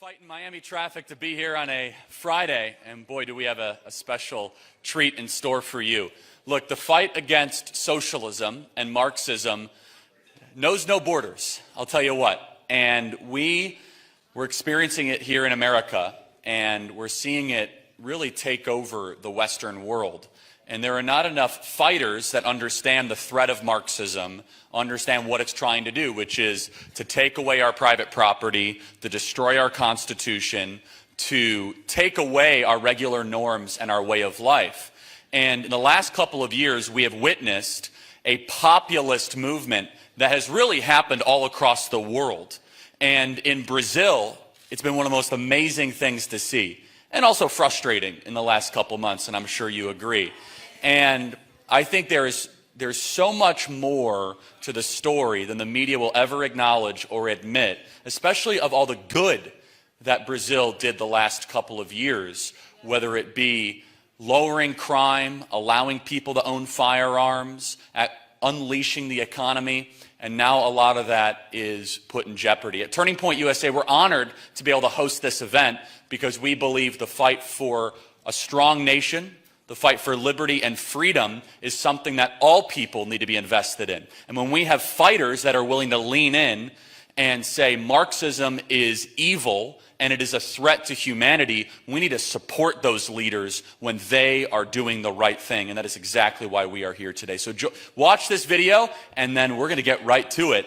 fighting Miami traffic to be here on a Friday, and boy, do we have a special treat in store for you. Look, the fight against socialism and Marxism knows no borders, I'll tell you what. And we're experiencing it here in America, and we're seeing it really take over the Western world. And there are not enough fighters that understand the threat of Marxism, understand what it's trying to do, which is to take away our private property, to destroy our Constitution, to take away our regular norms and our way of life. And in the last couple of years, we have witnessed a populist movement that has really happened all across the world. And in Brazil, it's been one of the most amazing things to see, and also frustrating in the last couple months, and I'm sure you agree. And I think there's so much more to the story than the media will ever acknowledge or admit, especially of all the good that Brazil did the last couple of years, whether it be lowering crime, allowing people to own firearms, unleashing the economy, and now a lot of that is put in jeopardy. At Turning Point USA, we're honored to be able to host this event because we believe the fight for a strong nation, the fight for liberty and freedom is something that all people need to be invested in. And when we have fighters that are willing to lean in and say Marxism is evil and it is a threat to humanity, we need to support those leaders when they are doing the right thing. And that is exactly why we are here today. So watch this video, and then we're going to get right to it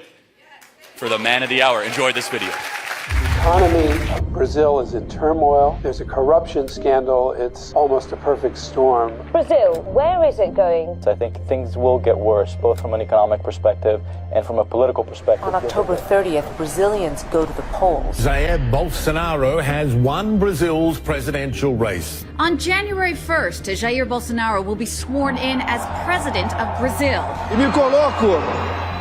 for the man of the hour. Enjoy this video. The economy of Brazil is in turmoil. There's a corruption scandal. It's almost a perfect storm. Brazil, where is it going? I think things will get worse, both from an economic perspective and from a political perspective. On October 30th, Brazilians go to the polls. Jair Bolsonaro has won Brazil's presidential race. On January 1st, Jair Bolsonaro will be sworn in as president of Brazil. E me coloco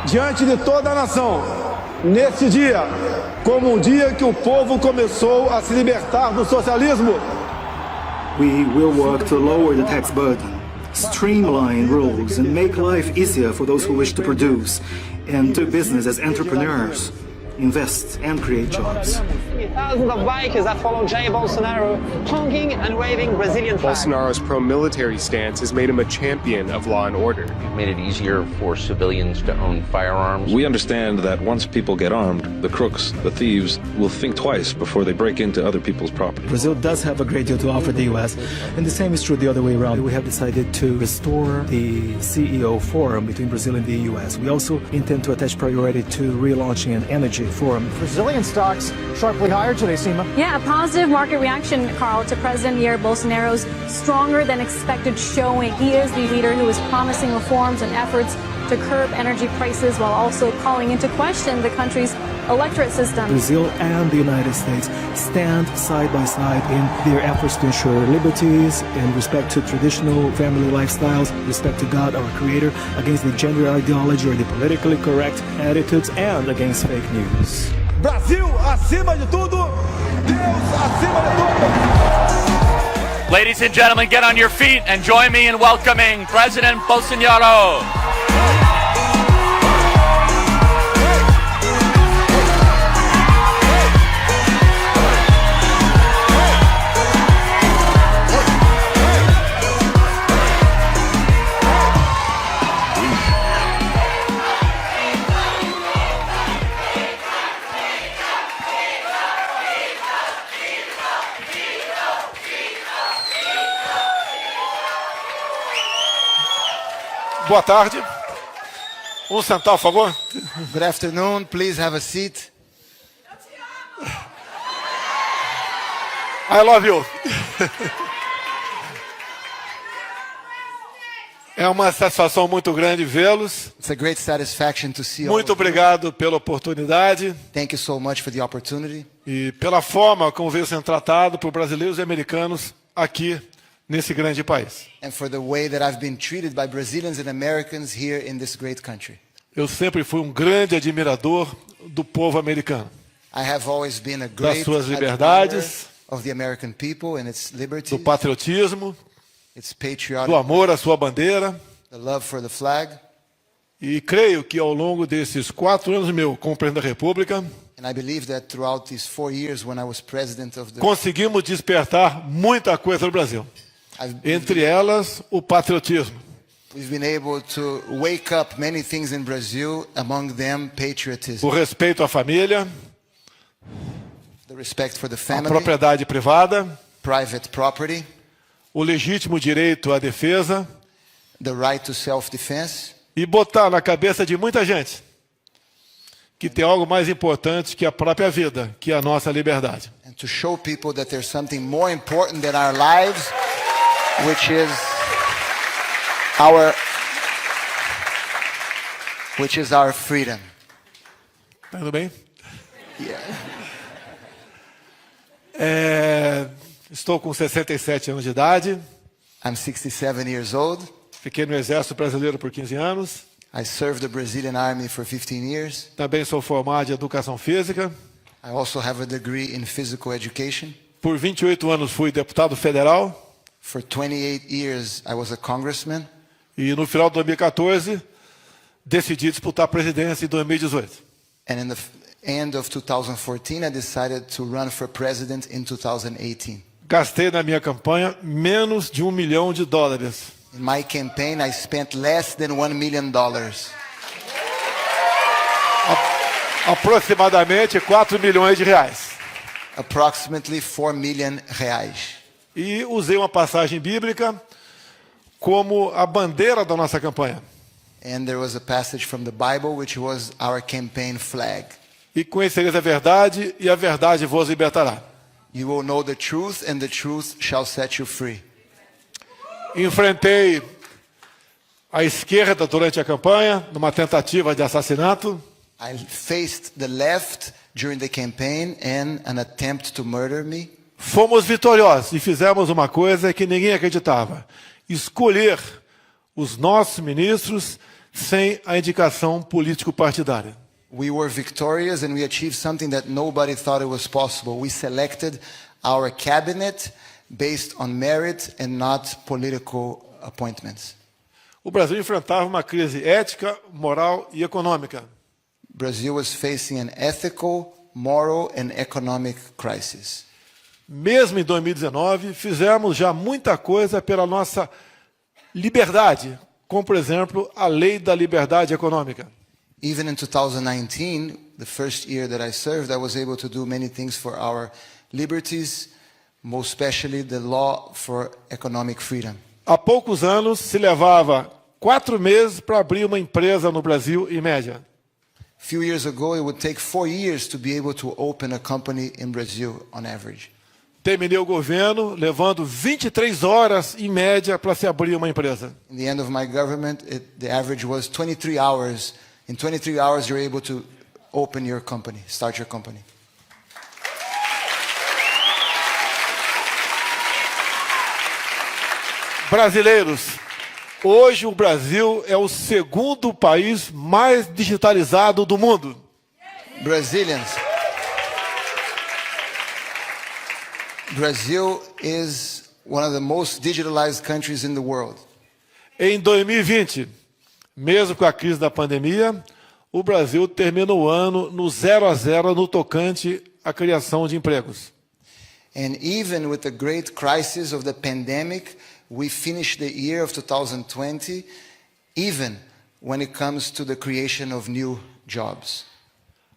diante de toda a nação, nesse dia, como dia que o povo começou a se libertar do socialismo. We will work to lower the tax burden, streamline rules, and make life easier for those who wish to produce and do business as entrepreneurs, invest and create jobs. Thousands of bikers that follow Jair Bolsonaro, honking and waving Brazilian flags. Bolsonaro's pro-military stance has made him a champion of law and order. It made it easier for civilians to own firearms. We understand that once people get armed, the crooks, the thieves, will think twice before they break into other people's property. Brazil does have a great deal to offer the U.S., and the same is true the other way around. We have decided to restore the CEO forum between Brazil and the U.S. We also intend to attach priority to relaunching an energy forum. Brazilian stocks sharply higher today, Seema. Yeah, a positive market reaction, Carl, to President Jair Bolsonaro's stronger than expected showing. He is the leader who is promising reforms and efforts to curb energy prices while also calling into question the country's electorate system. Brazil and the United States stand side by side in their efforts to ensure liberties and respect to traditional family lifestyles, respect to God, our Creator, against the gender ideology or the politically correct attitudes, and against fake news. Brasil acima de tudo, Deus acima de tudo. Ladies and gentlemen, get on your feet and join me in welcoming President Bolsonaro. Boa tarde. Sentar, por favor. Good afternoon. Please have a seat. I love you. É uma satisfação muito grande vê-los. It's a great satisfaction to see all Muito of you. obrigado pela oportunidade. Thank you so much for the opportunity. E pela forma como veio sendo tratado por brasileiros e americanos aqui nesse grande país. And for the way that I've been treated by Brazilians and Americans here in this great country. Eu sempre fui grande admirador do povo americano. I have always been a Das great suas liberdades, of the American people and its liberties, do patriotismo, its patriotic, do amor à sua bandeira. the love for the flag. E creio que ao longo desses 4 anos meu como presidente da República, And I believe that throughout these 4 years when I was president of the... Conseguimos despertar muita coisa no Brasil. Entre elas, o patriotismo. We've been able to wake up many things in Brazil, among them patriotism. O respeito à família. The respect for the A family. propriedade privada. Private property. O legítimo direito à defesa. The right to self-defense. E botar na cabeça de muita gente que tem algo mais importante que a própria vida, que é a nossa liberdade. And to show people that there's something more important than our lives, which is our freedom. Tá indo bem? Yeah. Estou com 67 anos de idade. I'm 67 years old. Fiquei no Exército Brasileiro por 15 anos. I served the Brazilian Army for 15 years. Também sou formado em Educação Física. I also have a degree in physical education. Por 28 anos fui deputado federal. For 28 years I was a congressman. E no final de 2014 decidi disputar a presidência em 2018. And in the end of 2014 I decided to run for president in 2018. Gastei na minha campanha menos de $1 milhão. In my campaign, I spent less than $1 million. Aproximadamente 4 milhões de reais. Approximately 4 million reais. E usei uma passagem bíblica como a bandeira da nossa campanha. And there was a passage from the Bible which was our campaign flag. E conhecereis a verdade, e a verdade vos libertará. You will know the truth, and the truth shall set you free. Enfrentei a esquerda durante a campanha, numa tentativa de assassinato. I faced the left during the campaign and an attempt to murder me. Fomos vitoriosos e fizemos uma coisa que ninguém acreditava: escolher os nossos ministros sem a indicação político-partidária. We were victorious and we achieved something that nobody thought it was possible. We selected our cabinet based on merit and not political appointments. O Brasil enfrentava uma crise ética, moral e econômica. Brazil was facing an ethical, moral and economic crisis. Mesmo em 2019, fizemos já muita coisa pela nossa liberdade, como, por exemplo, a Lei da Liberdade Econômica. Even in 2019, the first year that I served, I was able to do many things for our liberties, most especially the law for economic freedom. Há poucos anos se levava 4 meses para abrir uma empresa no Brasil, em média. A few years ago, it would take 4 years to be able to open a company in Brazil on average. Terminei o governo levando 23 horas, em média, para se abrir uma empresa. In the end of my government, the average was 23 hours. In 23 hours, you're able to open your company, start your company. Brasileiros, hoje o Brasil é o segundo país mais digitalizado do mundo. Brazilians, Brazil is one of the most digitalized countries in the world. Em 2020, mesmo com a crise da pandemia, o Brasil termina o ano no 0-0 no tocante à criação de empregos. And even with the great crisis of the pandemic, we finished the year of 2020, even when it comes to the creation of new jobs.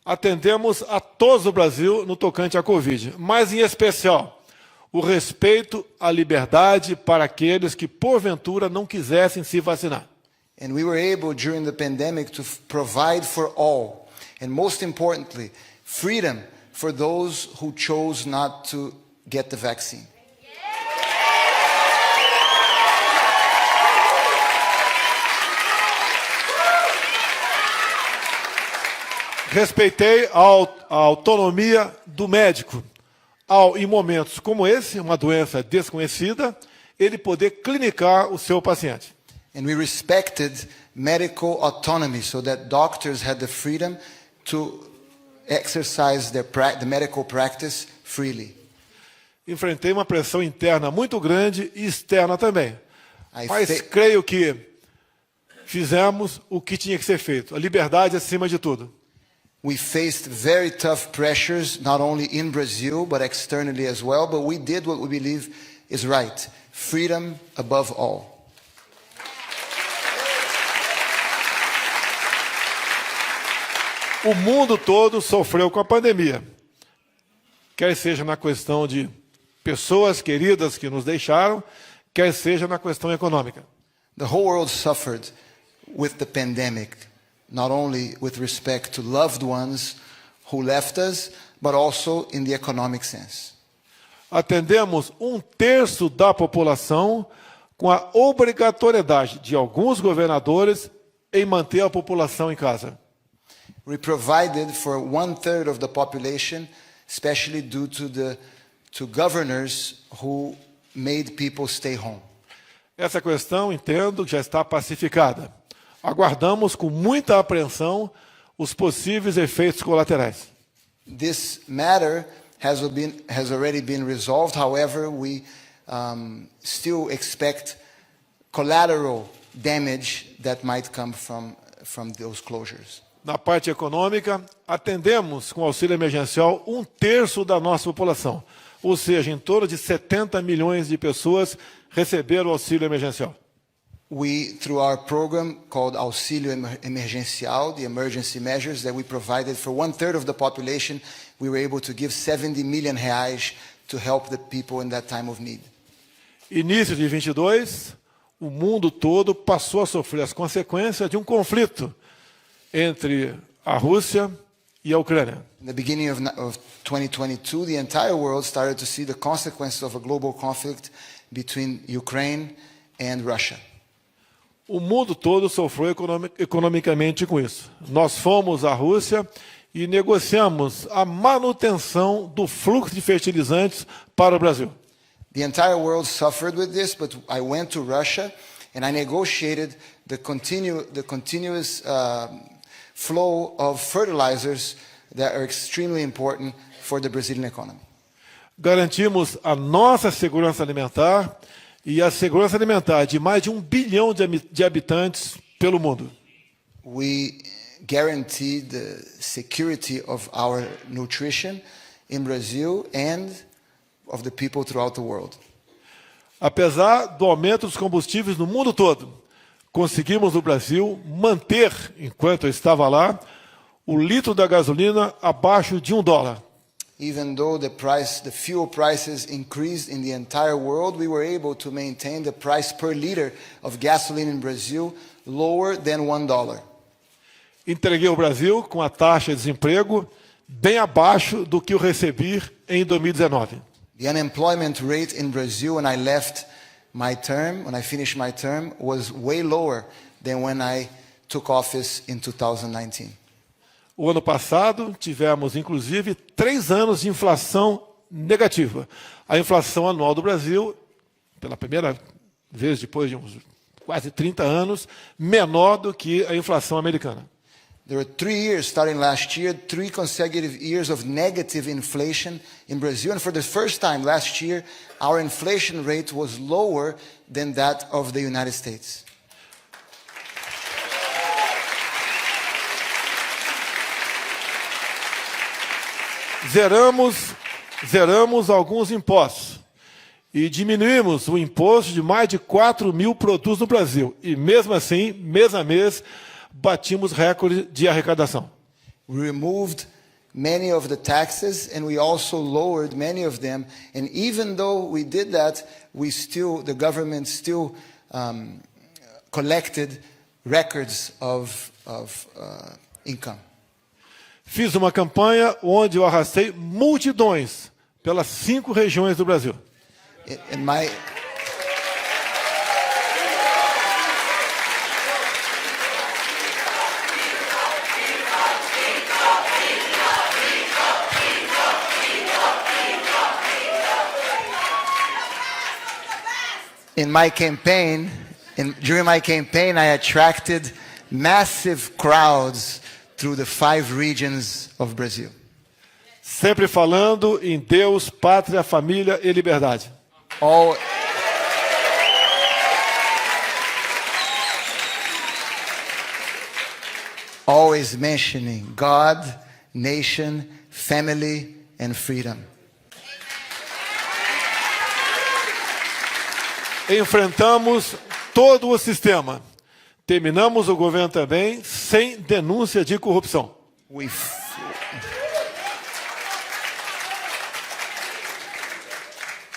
Atendemos a todos o Brasil no tocante à Covid, mas em especial o respeito à liberdade para aqueles que porventura não quisessem se vacinar. And we were able during the pandemic to provide for all, and most importantly, freedom for those who chose not to get the vaccine. Respeitei a autonomia do médico, em momentos como esse, uma doença desconhecida, ele poder clinicar o seu paciente. And we respected medical autonomy so that doctors had the freedom to exercise the medical practice freely. Enfrentei uma pressão interna muito grande e externa também. Mas creio que fizemos o que tinha que ser feito. A liberdade acima de tudo. We faced very tough pressures, not only in Brazil, but externally as well, but we did what we believe is right. Freedom above all. O mundo todo sofreu com a pandemia, quer seja na questão de pessoas queridas que nos deixaram, quer seja na questão econômica. The whole world suffered with the pandemic, not only with respect to loved ones who left us, but also in the economic sense. Atendemos 1/3 da população com a obrigatoriedade de alguns governadores em manter a população em casa. We provided for 1/3 of the population, especially due to governors who made people stay home. Essa questão, entendo, já está pacificada. Aguardamos com muita apreensão os possíveis efeitos colaterais. This matter has already been resolved. However, we still expect collateral damage that might come from those closures. Na parte econômica, atendemos com auxílio emergencial 1/3 da nossa população, ou seja, em torno de 70 milhões de pessoas receberam o auxílio emergencial. We, through our program called Auxílio Emergencial, the emergency measures that we provided for 1/3 of the population, we were able to give 70 million reais to help the people in that time of need. Início de 22, o mundo todo passou a sofrer as consequências de um conflito entre a Rússia e a Ucrânia. In the beginning of 2022, the entire world started to see the consequences of a global conflict between Ukraine and Russia. O mundo todo sofreu economicamente com isso. Nós fomos à Rússia e negociamos a manutenção do fluxo de fertilizantes para o Brasil. The entire world suffered with this, but I went to Russia and I negotiated the continuous flow of fertilizers that are extremely important for the Brazilian economy. Garantimos a nossa segurança alimentar e a segurança alimentar de mais de 1 bilhão de habitantes pelo mundo. We guaranteed the security of our nutrition in Brazil and of the people throughout the world. Apesar do aumento dos combustíveis no mundo todo, conseguimos no Brasil manter, enquanto eu estava lá, o litro da gasolina abaixo de $1. Even though the fuel prices increased in the entire world, we were able to maintain the price per liter of gasoline in Brazil lower than $1. Entreguei o Brasil com a taxa de desemprego bem abaixo do que eu recebi em 2019. The unemployment rate in Brazil when I finished my term, was way lower than when I took office in 2019. O ano passado, tivemos, inclusive, 3 anos de inflação negativa. A inflação anual do Brasil, pela primeira vez depois de uns quase 30 anos, menor do que a inflação americana. There were 3 years, starting last year, 3 consecutive years of negative inflation in Brazil. And for the first time last year, our inflation rate was lower than that of the United States. Zeramos alguns impostos e diminuímos o imposto de mais de 4 mil produtos no Brasil. E mesmo assim, mês a mês, batimos recorde de arrecadação. We removed many of the taxes and we also lowered many of them. And even though we did that, the government still collected records of income. Fiz uma campanha onde eu arrastei multidões pelas 5 regiões do Brasil. During my campaign, I attracted massive crowds through the 5 regions of Brazil. Sempre falando em Deus, pátria, família e liberdade. Always mentioning God, nation, family, and freedom. Enfrentamos todo o sistema. Terminamos o governo também sem denúncia de corrupção.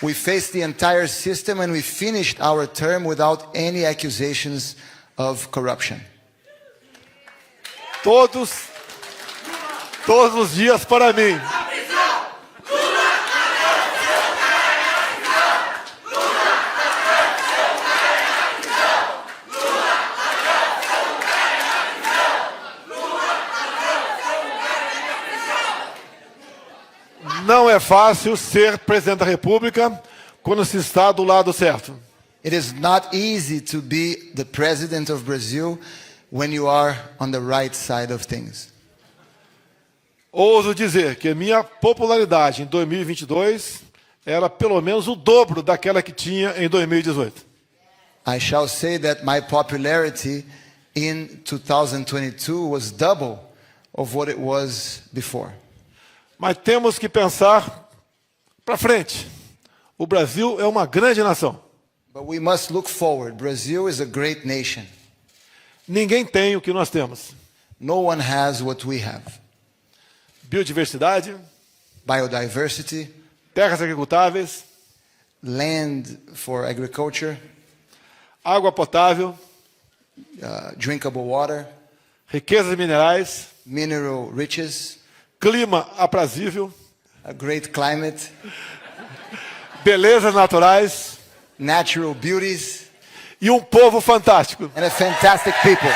We faced the entire system and we finished our term without any accusations of corruption. Todos os dias para mim. Não é fácil ser presidente da República quando se está do lado certo. It is not easy to be the president of Brazil when you are on the right side of things. Ouso dizer que minha popularidade em 2022 era pelo menos o dobro daquela que tinha em 2018. I shall say that my popularity in 2022 was double of what it was before. Mas temos que pensar para frente. O Brasil é uma grande nação. But we must look forward. Brazil is a great nation. Ninguém tem o que nós temos. No one has what we have. Biodiversidade, biodiversity, terras agricultáveis, land for agriculture, água potável, drinkable water, riquezas minerais, mineral riches, clima aprazível, a great climate, belezas naturais, natural beauties, e um povo fantástico. And a fantastic people.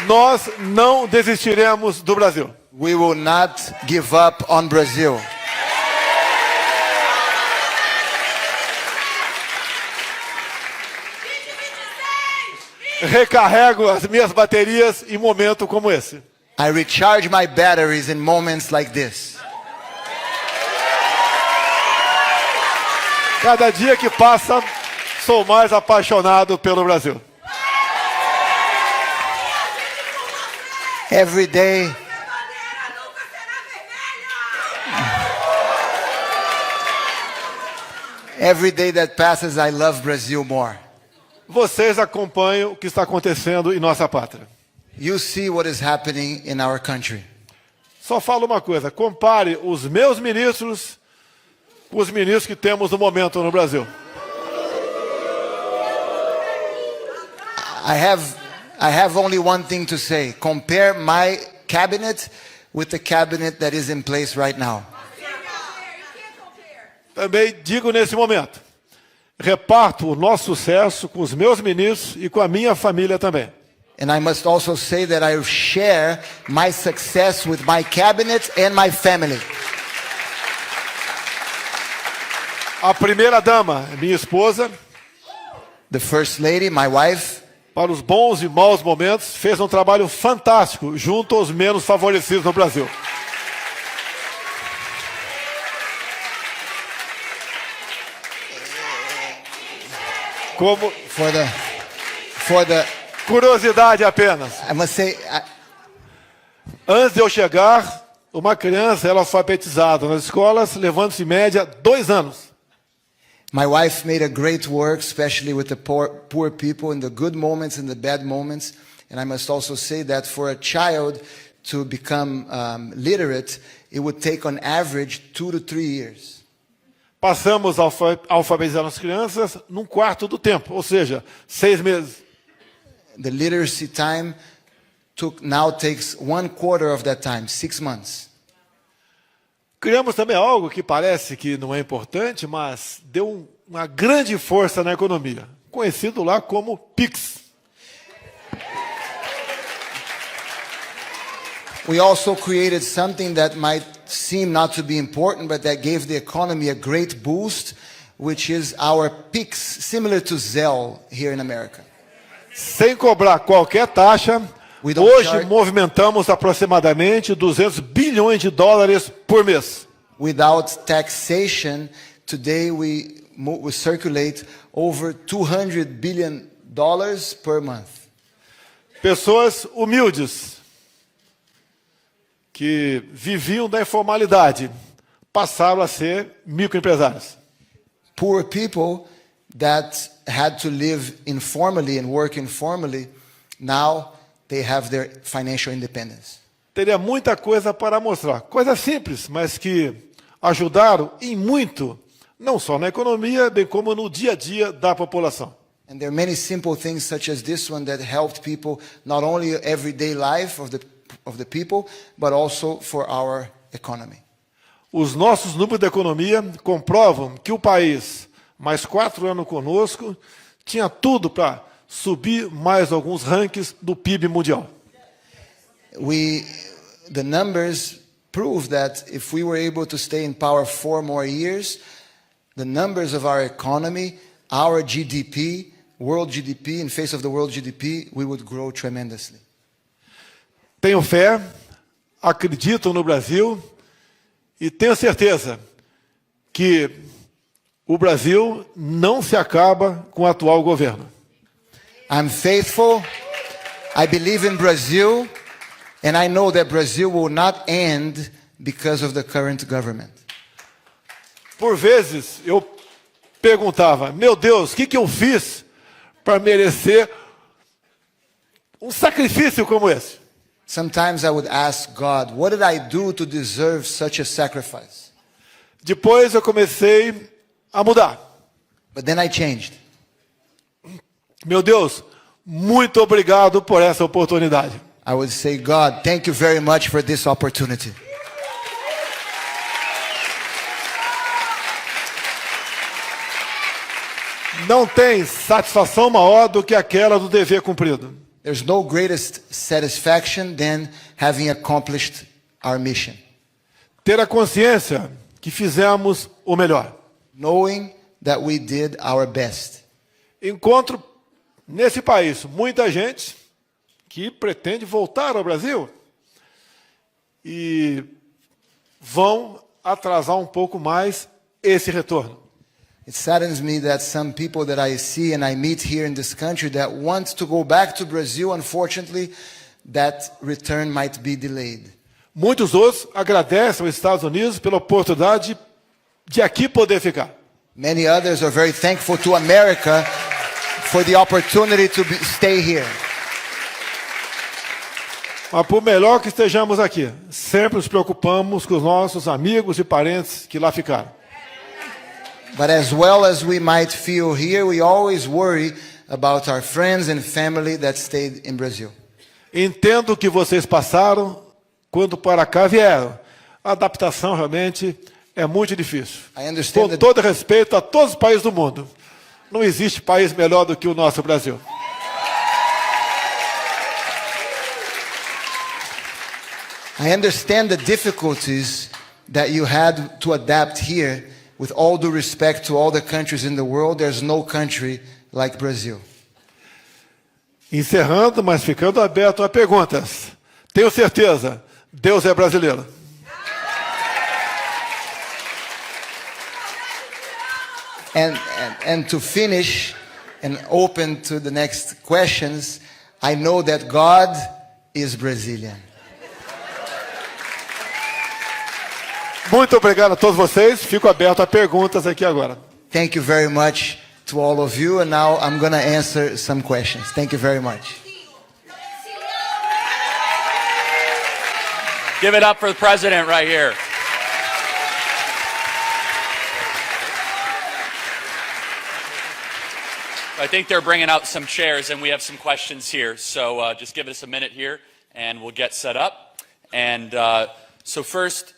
Nós não desistiremos do Brasil. We will not give up on Brazil. Recarrego as minhas baterias em momento como esse. I recharge my batteries in moments like this. Cada dia que passa, sou mais apaixonado pelo Brasil. Every day, that passes, I love Brazil more. Vocês acompanham o que está acontecendo em nossa pátria. You see what is happening in our country. Só falo uma coisa, compare os meus ministros com os ministros que temos no momento no Brasil. I have only one thing to say. Compare my cabinet with the cabinet that is in place right now. Também digo nesse momento, reparto o nosso sucesso com os meus ministros e com a minha família também. And I must also say that I share my success with my cabinet and my family. A primeira dama, minha esposa, the first lady, my wife, para os bons e maus momentos, fez um trabalho fantástico junto aos menos favorecidos no Brasil. Como for the curiosidade apenas. I must say, antes de eu chegar, uma criança era alfabetizada nas escolas, levando-se em média 2 anos. My wife made a great work, especially with the poor people in the good moments and the bad moments. And I must also say that for a child to become literate, it would take on average 2 to 3 years. Passamos a alfabetizar as crianças num quarto do tempo, ou seja, 6 meses. The literacy time now takes 1/4 of that time, 6 months. Criamos também algo que parece que não é importante, mas deu uma grande força na economia, conhecido lá como PIX. We also created something that might seem not to be important, but that gave the economy a great boost, which is our PIX, similar to Zelle here in America. Sem cobrar qualquer taxa, hoje movimentamos aproximadamente 200 bilhões de dólares por mês. Without taxation, today we circulate over $200 billion per month. Pessoas humildes, que viviam da informalidade, passaram a ser microempresários. Poor people that had to live informally and work informally, now they have their financial independence. Teria muita coisa para mostrar. Coisas simples, mas que ajudaram em muito, não só na economia, bem como no dia a dia da população. And there are many simple things such as this one that helped people, not only everyday life of the people, but also for our economy. Os nossos números da economia comprovam que o país, mais 4 anos conosco, tinha tudo para subir mais alguns rankings do PIB mundial. The numbers prove that if we were able to stay in power 4 more years, the numbers of our economy, our GDP, world GDP, in face of the world GDP, we would grow tremendously. Tenho fé, acredito no Brasil e tenho certeza que o Brasil não se acaba com o atual governo. I'm faithful, I believe in Brazil, and I know that Brazil will not end because of the current government. Por vezes eu perguntava, meu Deus, o que eu fiz para merecer sacrifício como esse? Sometimes I would ask God, what did I do to deserve such a sacrifice? Depois eu comecei a mudar. But then I changed. Meu Deus, muito obrigado por essa oportunidade. I would say, God, thank you very much for this opportunity. Não tem satisfação maior do que aquela do dever cumprido. There's no greatest satisfaction than having accomplished our mission. Ter a consciência que fizemos o melhor. Knowing that we did our best. Encontro nesse país muita gente que pretende voltar ao Brasil e vão atrasar um pouco mais esse retorno. It saddens me that some people that I see and I meet here in this country that want to go back to Brazil, unfortunately, that return might be delayed. Muitos outros agradecem aos Estados Unidos pela oportunidade de aqui poder ficar. Many others are very thankful to America for the opportunity to stay here. Mas por melhor que estejamos aqui, sempre nos preocupamos com os nossos amigos e parentes que lá ficaram. But as well as we might feel here, we always worry about our friends and family that stayed in Brazil. Entendo que vocês passaram quando para cá vieram. A adaptação realmente é muito difícil. Com todo respeito a todos os países do mundo, não existe país melhor do que o nosso Brasil. I understand the difficulties that you had to adapt here. With all due respect to all the countries in the world, there's no country like Brazil. Encerrando, mas ficando aberto a perguntas. Tenho certeza, Deus é brasileiro. And to finish and open to the next questions, I know that God is Brazilian. Muito obrigado a todos vocês. Fico aberto a perguntas aqui agora. Thank you very much to all of you. And now I'm going to answer some questions. Thank you very much. Give it up for the president right here. I think they're bringing out some chairs and we have some questions here. So just give us a minute here and we'll get set up. And so first,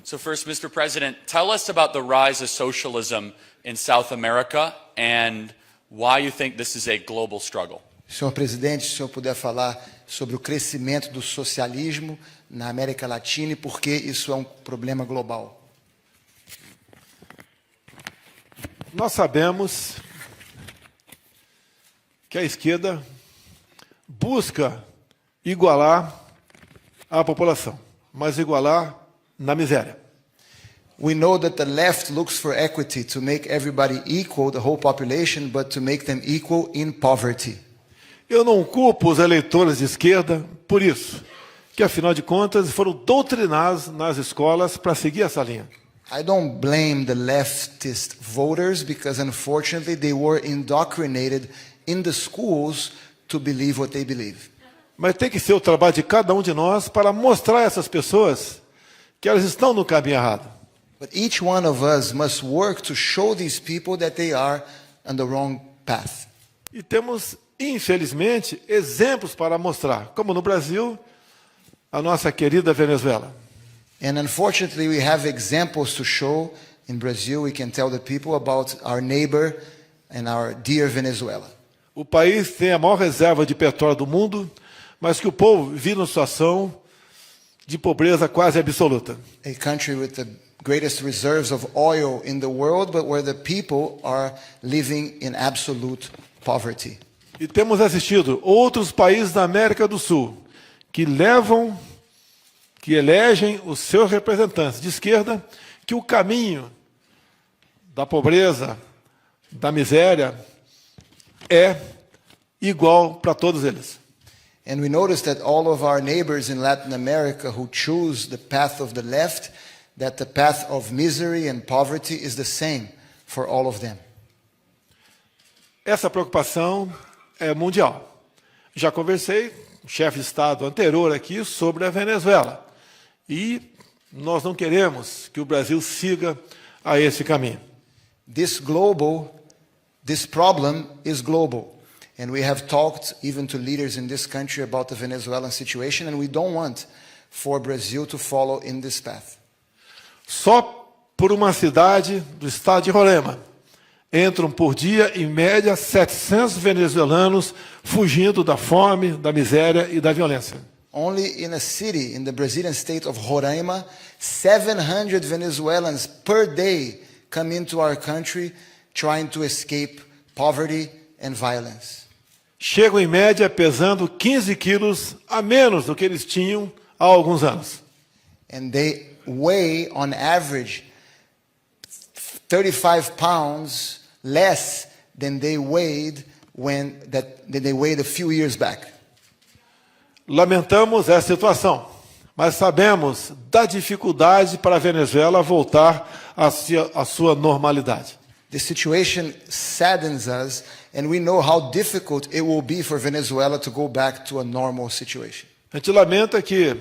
Mr. President, tell us about the rise of socialism in South America and why you think this is a global struggle. Senhor Presidente, se o senhor puder falar sobre o crescimento do socialismo na América Latina e por que isso é um problema global. Nós sabemos que a esquerda busca igualar a população, mas igualar na miséria. We know that the left looks for equity to make everybody equal, the whole population, but to make them equal in poverty. Eu não culpo os eleitores de esquerda por isso, que afinal de contas foram doutrinados nas escolas para seguir essa linha. I don't blame the leftist voters because unfortunately they were indoctrinated in the schools to believe what they believe. Mas tem que ser o trabalho de cada um de nós para mostrar a essas pessoas que elas estão no caminho errado. But each one of us must work to show these people that they are on the wrong path. E temos, infelizmente, exemplos para mostrar, como no Brasil, a nossa querida Venezuela. And unfortunately, we have examples to show. In Brazil, we can tell the people about our neighbor and our dear Venezuela. O país tem a maior reserva de petróleo do mundo, mas que o povo vive numa situação de pobreza quase absoluta. A country with the greatest reserves of oil in the world, but where the people are living in absolute poverty. E temos assistido outros países da América do Sul que elegem os seus representantes de esquerda, que o caminho da pobreza, da miséria, é igual para todos eles. And we notice that all of our neighbors in Latin America who choose the path of the left, that the path of misery and poverty is the same for all of them. Essa preocupação é mundial. Já conversei com o chefe de Estado anterior aqui sobre a Venezuela. E nós não queremos que o Brasil siga a esse caminho. This problem is global. And we have talked even to leaders in this country about the Venezuelan situation, and we don't want for Brazil to follow in this path. Só por uma cidade do estado de Roraima entram por dia, em média, 700 venezuelanos fugindo da fome, da miséria e da violência. Only in a city in the Brazilian state of Roraima, 700 Venezuelans per day come into our country trying to escape poverty and violence. Chegam em média pesando 15 quilos a menos do que eles tinham há alguns anos. And they weigh, on average, 35 pounds less than they weighed a few years back. Lamentamos essa situação, mas sabemos da dificuldade para a Venezuela voltar à sua normalidade. The situation saddens us, and we know how difficult it will be for Venezuela to go back to a normal situation. A gente lamenta que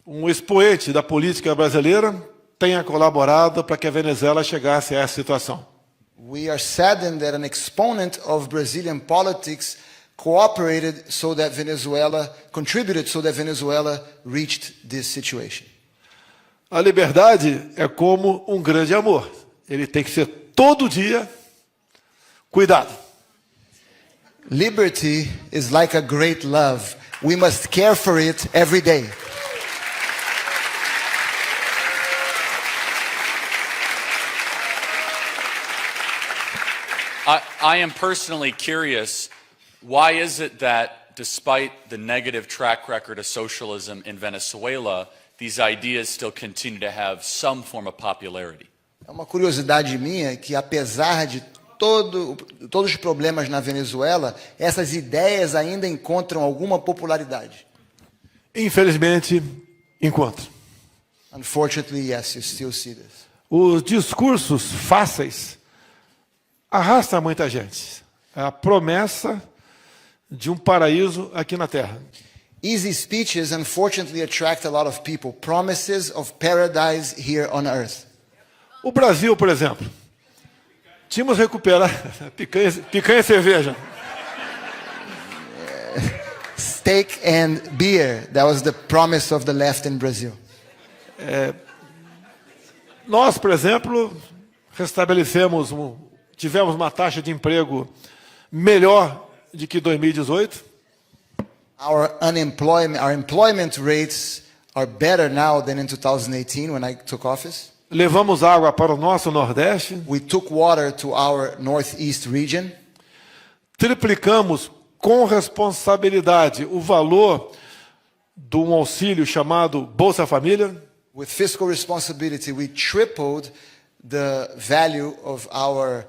um expoente da política brasileira tenha colaborado para que a Venezuela chegasse a essa situação. We are saddened that an exponent of Brazilian politics contributed so that Venezuela reached this situation. A liberdade é como um grande amor. Ele tem que ser todo dia cuidado. Liberty is like a great love. We must care for it every day. I am personally curious, why is it that despite the negative track record of socialism in Venezuela, these ideas still continue to have some form of popularity? É uma curiosidade minha que, apesar de todos os problemas na Venezuela, essas ideias ainda encontram alguma popularidade. Infelizmente, encontram. Unfortunately, yes, you still see this. Os discursos fáceis arrastam muita gente. É a promessa de um paraíso aqui na Terra. Easy speeches, unfortunately, attract a lot of people. Promises of paradise here on earth. O Brasil, por exemplo, tínhamos recuperar picanha e cerveja. Steak and beer, that was the promise of the left in Brazil. Nós, por exemplo, tivemos uma taxa de emprego melhor do que 2018. Our employment rates are better now than in 2018 when I took office. Levamos água para o nosso Nordeste. We took water to our Northeast region. Triplicamos com responsabilidade o valor de um auxílio chamado Bolsa Família. With fiscal responsibility, we tripled the value of our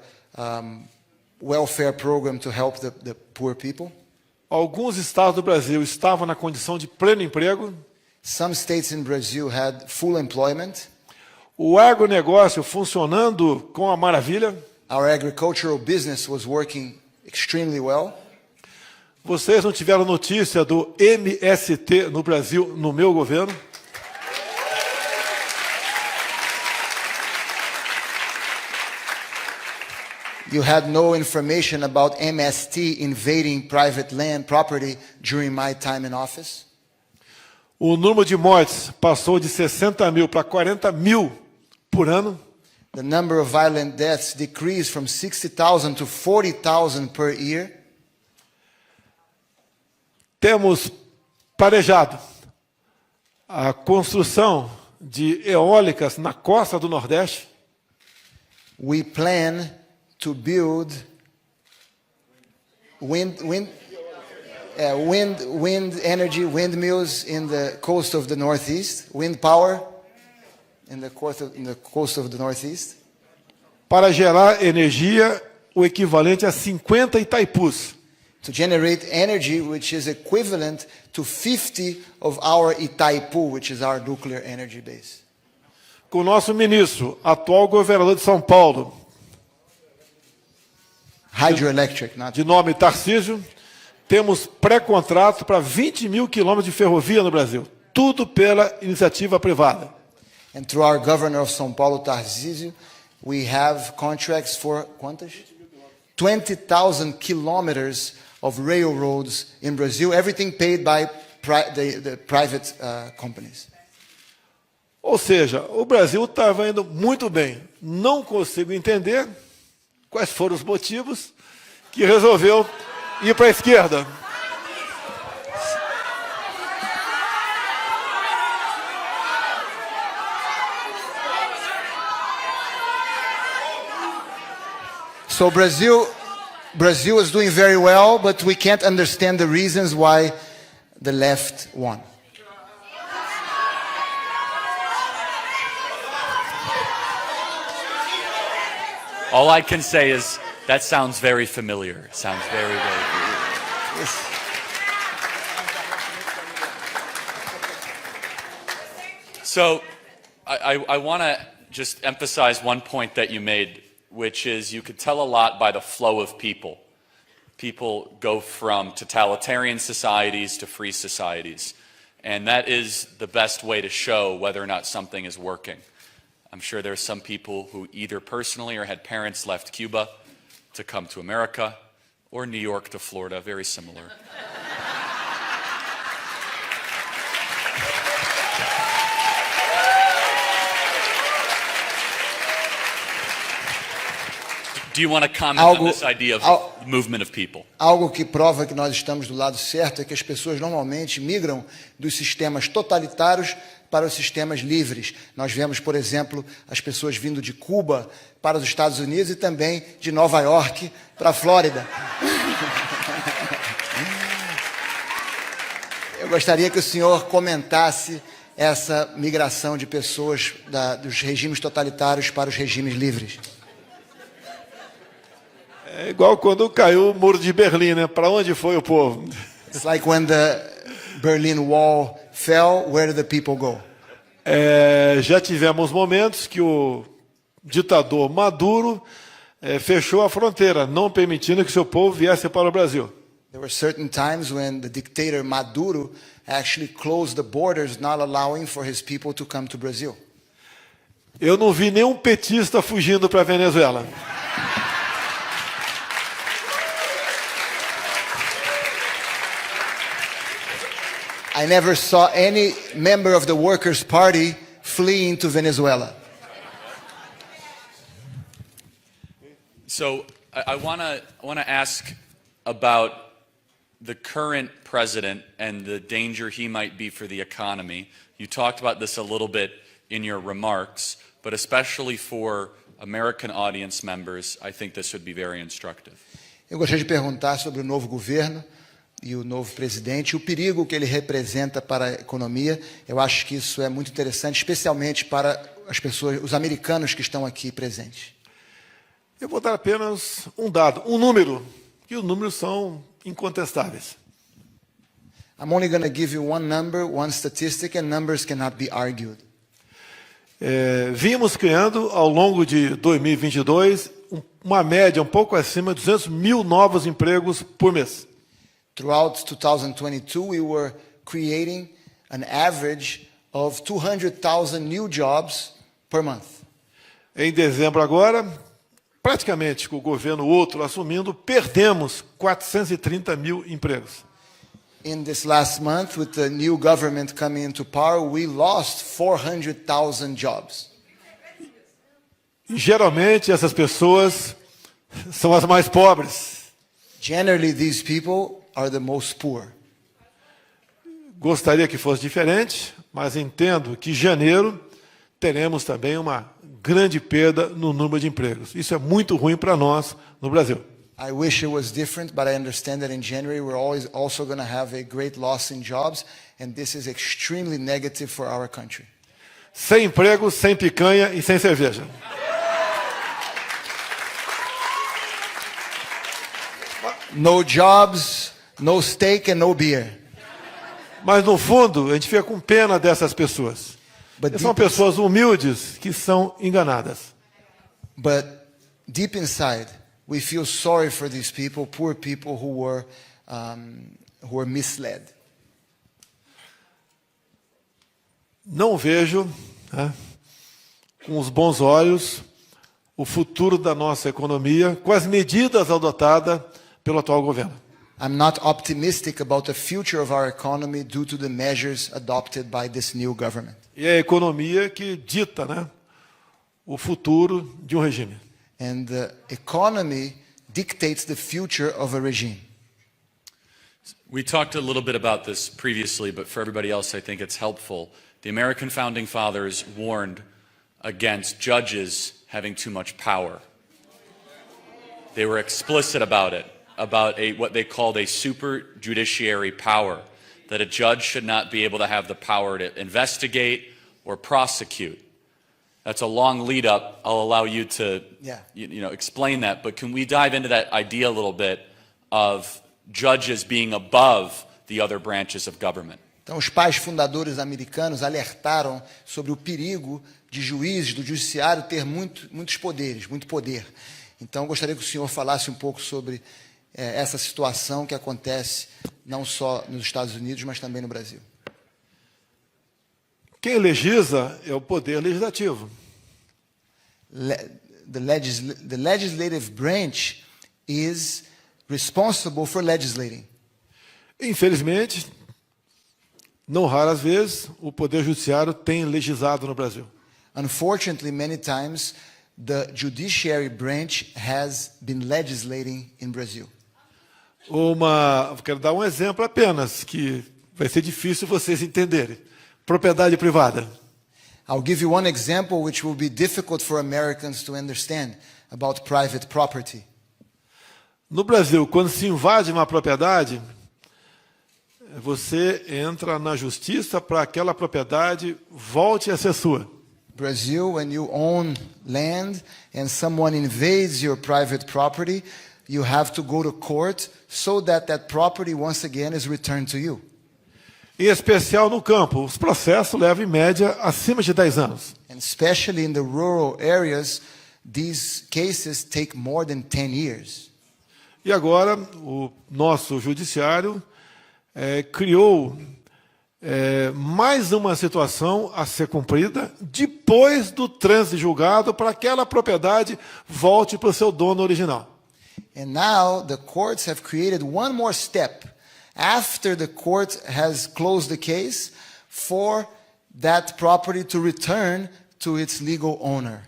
welfare program to help the poor people. Alguns estados do Brasil estavam na condição de pleno emprego. Some states in Brazil had full employment. O agronegócio funcionando com a maravilha. Our agricultural business was working extremely well. Vocês não tiveram notícia do MST no Brasil no meu governo? You had no information about MST invading private land property during my time in office. O número de mortes passou de 60 mil para 40 mil por ano. The number of violent deaths decreased from 60,000 to 40,000 per year. Temos planejado a construção de eólicas na costa do Nordeste. We plan to build wind energy, windmills in the coast of the Northeast, wind power in the coast of the Northeast. Para gerar energia o equivalente a 50 Itaipus. To generate energy which is equivalent to 50 of our Itaipu, which is our nuclear energy base. Com o nosso ministro, atual governador de São Paulo, hydroelectric, de nome Tarcísio, temos pré-contrato para 20 mil quilômetros de ferrovia no Brasil. Tudo pela iniciativa privada. And through our governor of São Paulo, Tarcísio, we have contracts for quantas? 20,000 kilometers of railroads in Brazil, everything paid by the private companies. Ou seja, o Brasil estava indo muito bem. Não consigo entender quais foram os motivos que resolveu ir para a esquerda. So Brazil is doing very well, but we can't understand the reasons why the left won. All I can say is that sounds very familiar. Sounds very, very familiar. So I want to just emphasize one point that you made, which is you could tell a lot by the flow of people. People go from totalitarian societies to free societies. And that is the best way to show whether or not something is working. I'm sure there are some people who either personally or had parents left Cuba to come to America, or New York to Florida, very similar. Do you want to comment on this idea of movement of people? Algo que prova que nós estamos do lado certo é que as pessoas normalmente migram dos sistemas totalitários para os sistemas livres. Nós vemos, por exemplo, as pessoas vindo de Cuba para os Estados Unidos e também de Nova York para a Flórida. Eu gostaria que o senhor comentasse essa migração de pessoas dos regimes totalitários para os regimes livres. É igual quando caiu o muro de Berlim, né? Para onde foi o povo? It's like when the Berlin Wall fell, where did the people go? Já tivemos momentos que o ditador Maduro fechou a fronteira, não permitindo que seu povo viesse para o Brasil. There were certain times when the dictator Maduro actually closed the borders, not allowing for his people to come to Brazil. Eu não vi nenhum petista fugindo para a Venezuela. I never saw any member of the Workers' Party fleeing to Venezuela. So I want to ask about the current president and the danger he might be for the economy. You talked about this a little bit in your remarks, but especially for American audience members, I think this would be very instructive. Eu gostaria de perguntar sobre o novo governo e o novo presidente, o perigo que ele representa para a economia. Eu acho que isso é muito interessante, especialmente para as pessoas, os americanos que estão aqui presentes. Eu vou dar apenas um dado, um número, que os números são incontestáveis. I'm only going to give you one number, one statistic, and numbers cannot be argued. Vimos criando, ao longo de 2022, uma média um pouco acima de 200 mil novos empregos por mês. Throughout 2022, we were creating an average of 200,000 new jobs per month. Em dezembro agora, praticamente com o governo outro assumindo, perdemos 430 mil empregos. In this last month, with the new government coming into power, we lost 400,000 jobs. E, geralmente, essas pessoas são as mais pobres. Generally, these people are the most poor. Gostaria que fosse diferente, mas entendo que em janeiro teremos também uma grande perda no número de empregos. Isso é muito ruim para nós no Brasil. I wish it was different, but I understand that in January we're also going to have a great loss in jobs, and this is extremely negative for our country. Sem emprego, sem picanha e sem cerveja. No jobs, no steak and no beer. Mas no fundo, a gente fica com pena dessas pessoas. São pessoas humildes que são enganadas. But deep inside, we feel sorry for these people, poor people who were misled. Não vejo, com os bons olhos, o futuro da nossa economia com as medidas adotadas pelo atual governo. I'm not optimistic about the future of our economy due to the measures adopted by this new government. E é a economia que dita, o futuro de regime. And the economy dictates the future of a regime. We talked a little bit about this previously, but for everybody else, I think it's helpful. The American founding fathers warned against judges having too much power. They were explicit about it, about what they called a super judiciary power, that a judge should not be able to have the power to investigate or prosecute. That's a long lead up. I'll allow you to explain that, but can we dive into that idea a little bit of judges being above the other branches of government? Então, os pais fundadores americanos alertaram sobre o perigo de juízes do judiciário ter muitos poderes, muito poder. Então, gostaria que o senhor falasse um pouco sobre essa situação que acontece não só nos Estados Unidos, mas também no Brasil. Quem legisla é o poder legislativo. The legislative branch is responsible for legislating. Infelizmente, não raras vezes, o poder judiciário tem legislado no Brasil. Unfortunately, many times the judiciary branch has been legislating in Brazil. Quero dar um exemplo apenas, que vai ser difícil vocês entenderem. Propriedade privada. I'll give you one example which will be difficult for Americans to understand about private property. No Brasil, quando se invade uma propriedade, você entra na justiça para que aquela propriedade volte a ser sua. Brazil, when you own land and someone invades your private property, you have to go to court so that property once again is returned to you. Em especial no campo, os processos levam em média acima de 10 anos. And especially in the rural areas, these cases take more than 10 years. E agora o nosso judiciário criou mais uma situação a ser cumprida depois do trânsito julgado para que aquela propriedade volte para o seu dono original. And now the courts have created one more step after the court has closed the case for that property to return to its legal owner.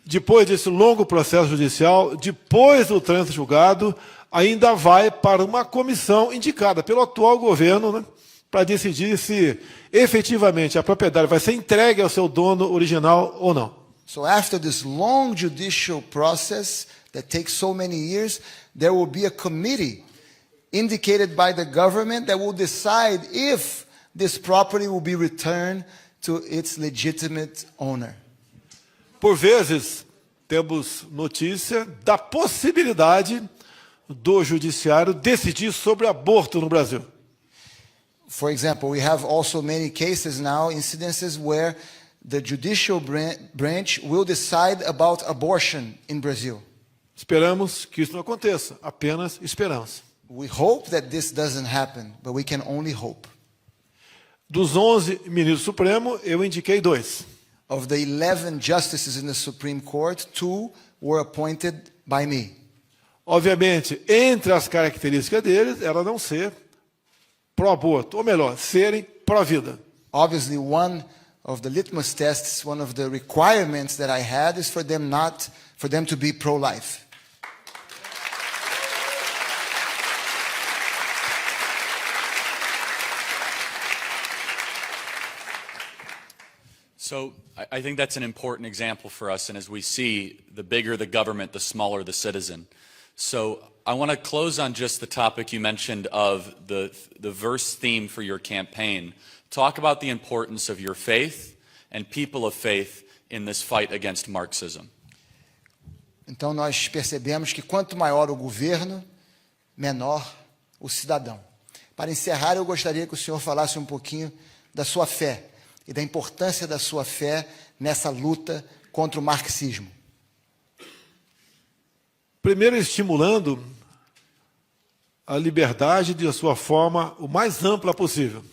Depois desse longo processo judicial, depois do trânsito julgado, ainda vai para uma comissão indicada pelo atual governo, para decidir se efetivamente a propriedade vai ser entregue ao seu dono original ou não. So after this long judicial process that takes so many years, there will be a committee indicated by the government that will decide if this property will be returned to its legitimate owner. Por vezes, temos notícia da possibilidade do judiciário decidir sobre aborto no Brasil. For example, we have also many cases now, incidences where the judicial branch will decide about abortion in Brazil. Esperamos que isso não aconteça, apenas esperamos. We hope that this doesn't happen, but we can only hope. Dos 11 ministros do Supremo, eu indiquei 2. Of the 11 justices in the Supreme Court, 2 were appointed by me. Obviamente, entre as características deles, era não ser pró-aborto, ou melhor, serem pró-vida. Obviously, one of the litmus tests, one of the requirements that I had is for them to be pro-life. So I think that's an important example for us, and as we see, the bigger the government, the smaller the citizen. So I want to close on just the topic you mentioned of the verse theme for your campaign. Talk about the importance of your faith and people of faith in this fight against Marxism. Então nós percebemos que quanto maior o governo, menor o cidadão. Para encerrar, eu gostaria que o senhor falasse um pouquinho da sua fé e da importância da sua fé nessa luta contra o marxismo. Primeiro, estimulando a liberdade de sua forma o mais ampla possível.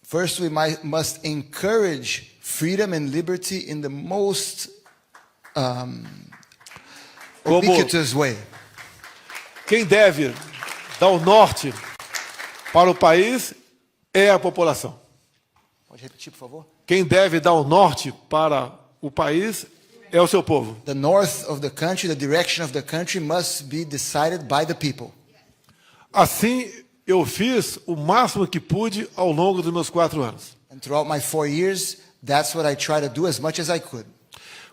First, we must encourage freedom and liberty in the most ubiquitous way. Quem deve dar o norte para o país é a população. Pode repetir, por favor? Quem deve dar o norte para o país é o seu povo. The north of the country, the direction of the country must be decided by the people. Assim, eu fiz o máximo que pude ao longo dos meus 4 anos. And throughout my 4 years, that's what I try to do as much as I could.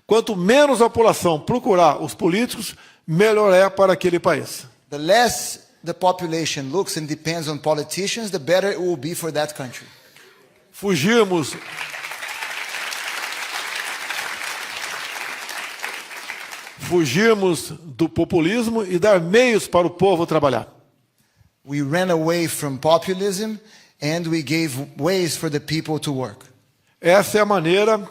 Quanto menos a população procurar os políticos, melhor é para aquele país. The less the population looks and depends on politicians, the better it will be for that country. Fugirmos do populismo e dar meios para o povo trabalhar. We ran away from populism and we gave ways for the people to work. Essa é a maneira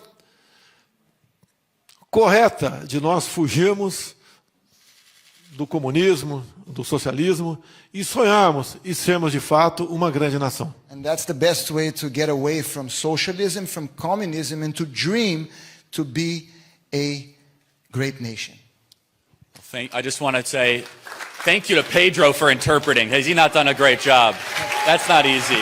correta de nós fugirmos do comunismo, do socialismo e sonharmos e sermos de fato uma grande nação. And that's the best way to get away from socialism, from communism, and to dream to be a great nation. I just want to say thank you to Pedro for interpreting. Has he not done a great job? That's not easy.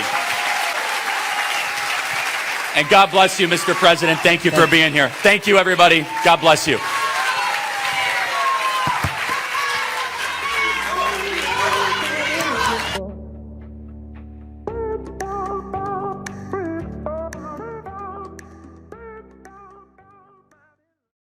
And God bless you, Mr. President. Thank you for being here. Thank you, everybody. God bless you.